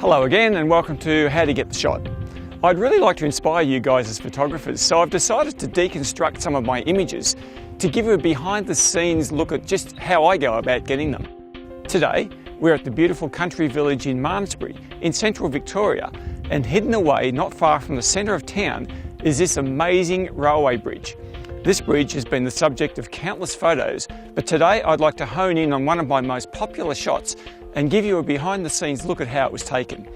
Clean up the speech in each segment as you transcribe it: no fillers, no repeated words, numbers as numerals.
Hello again and welcome to How to Get the Shot. I'd really like to inspire you guys as photographers, so I've decided to deconstruct some of my images to give you a behind the scenes look at just how I go about getting them. Today, we're at the beautiful country village in Malmsbury in central Victoria, and hidden away not far from the centre of town is this amazing railway bridge. This bridge has been the subject of countless photos, but today I'd like to hone in on one of my most popular shots and give you a behind the scenes look at how it was taken.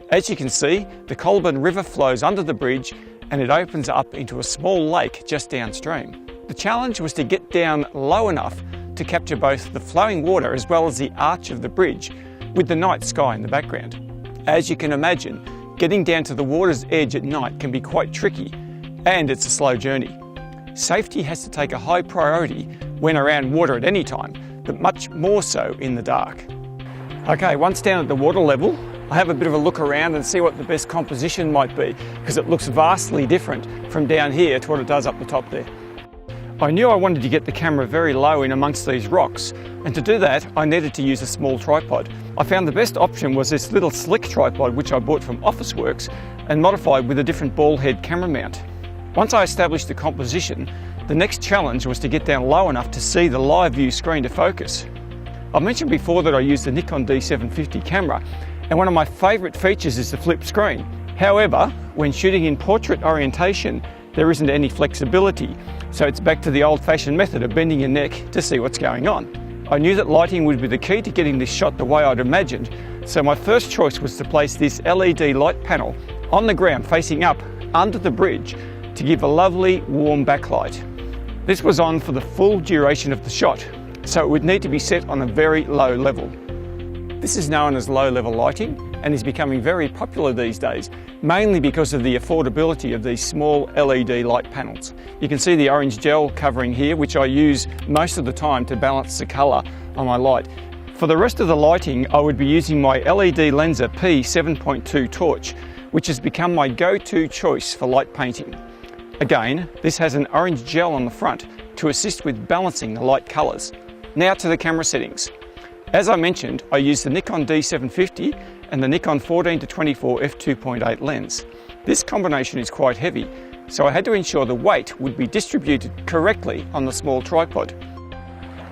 As you can see, the Colburn River flows under the bridge and it opens up into a small lake just downstream. The challenge was to get down low enough to capture both the flowing water as well as the arch of the bridge with the night sky in the background. As you can imagine, getting down to the water's edge at night can be quite tricky, and it's a slow journey. Safety has to take a high priority when around water at any time, but much more so in the dark. Okay, once down at the water level, I have a bit of a look around and see what the best composition might be, because it looks vastly different from down here to what it does up the top there. I knew I wanted to get the camera very low in amongst these rocks, and to do that I needed to use a small tripod. I found the best option was this little slick tripod which I bought from Officeworks and modified with a different ball head camera mount. Once I established the composition, the next challenge was to get down low enough to see the live view screen to focus. I mentioned before that I use the Nikon D750 camera, and one of my favourite features is the flip screen. However, when shooting in portrait orientation, there isn't any flexibility, so it's back to the old-fashioned method of bending your neck to see what's going on. I knew that lighting would be the key to getting this shot the way I'd imagined, so my first choice was to place this LED light panel on the ground facing up under the bridge to give a lovely warm backlight. This was on for the full duration of the shot, so it would need to be set on a very low level. This is known as low-level lighting and is becoming very popular these days, mainly because of the affordability of these small LED light panels. You can see the orange gel covering here, which I use most of the time to balance the colour on my light. For the rest of the lighting, I would be using my LED Lensa P7.2 torch, which has become my go-to choice for light painting. Again, this has an orange gel on the front to assist with balancing the light colours. Now to the camera settings. As I mentioned, I use the Nikon D750 and the Nikon 14-24 f2.8 lens. This combination is quite heavy, so I had to ensure the weight would be distributed correctly on the small tripod.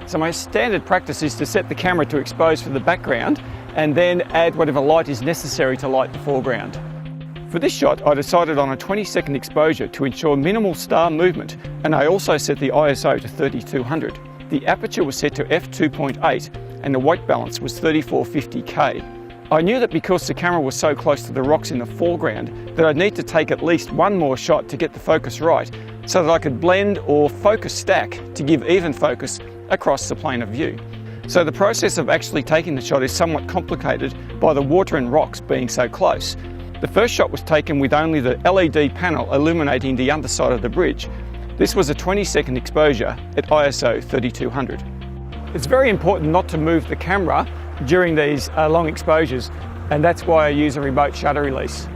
So my standard practice is to set the camera to expose for the background and then add whatever light is necessary to light the foreground. For this shot, I decided on a 20-second exposure to ensure minimal star movement, and I also set the ISO to 3200. The aperture was set to f2.8 and the white balance was 3450K. I knew that because the camera was so close to the rocks in the foreground that I'd need to take at least one more shot to get the focus right, so that I could blend or focus stack to give even focus across the plane of view. So the process of actually taking the shot is somewhat complicated by the water and rocks being so close. The first shot was taken with only the LED panel illuminating the underside of the bridge. This was a 20-second exposure at ISO 3200. It's very important not to move the camera during these long exposures, and that's why I use a remote shutter release.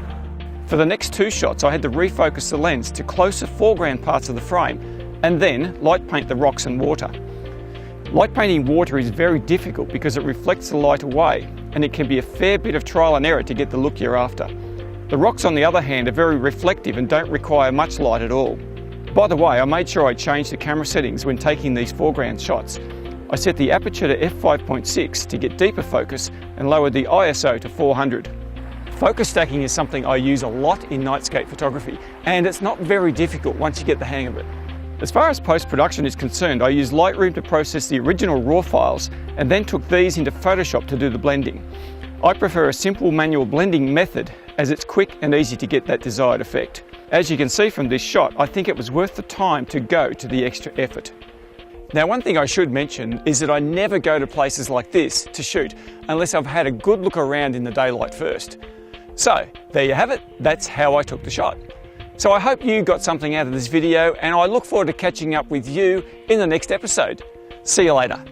For the next two shots, I had to refocus the lens to closer foreground parts of the frame and then light paint the rocks and water. Light painting water is very difficult because it reflects the light away, and it can be a fair bit of trial and error to get the look you're after. The rocks, on the other hand, are very reflective and don't require much light at all. By the way, I made sure I changed the camera settings when taking these foreground shots. I set the aperture to f5.6 to get deeper focus and lowered the ISO to 400. Focus stacking is something I use a lot in Nightscape photography, and it's not very difficult once you get the hang of it. As far as post-production is concerned, I used Lightroom to process the original RAW files and then took these into Photoshop to do the blending. I prefer a simple manual blending method as it's quick and easy to get that desired effect. As you can see from this shot, I think it was worth the time to go to the extra effort. Now, one thing I should mention is that I never go to places like this to shoot unless I've had a good look around in the daylight first. So there you have it, that's how I took the shot. So I hope you got something out of this video, and I look forward to catching up with you in the next episode. See you later.